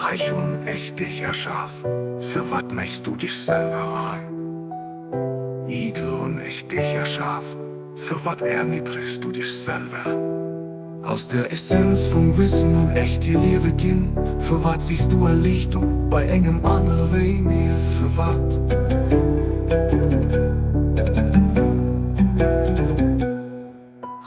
Reich und echt dich erschaff, für wat mechst du dich selber an? Edel und echt dich erschaff, für wat erniedrigst du dich selber? Aus der Essenz vom Wissen und echt die Liebe gehen, für wat siehst du Erlichtung bei engem anderen Weg mehr, für wat?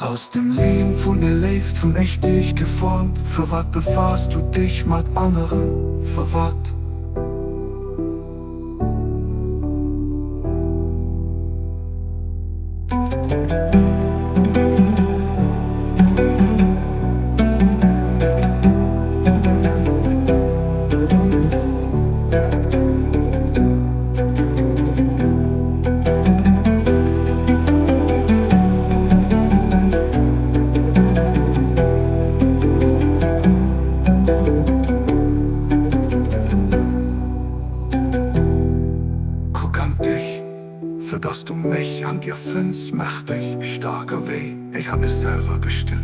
Aus dem Leben von der lebt von echt dich geformt, für wat befasst du dich mit anderen, für wat? Für dass du mich an dir findest, mächtig, starker Weh, ich hab mir selber bestimmt.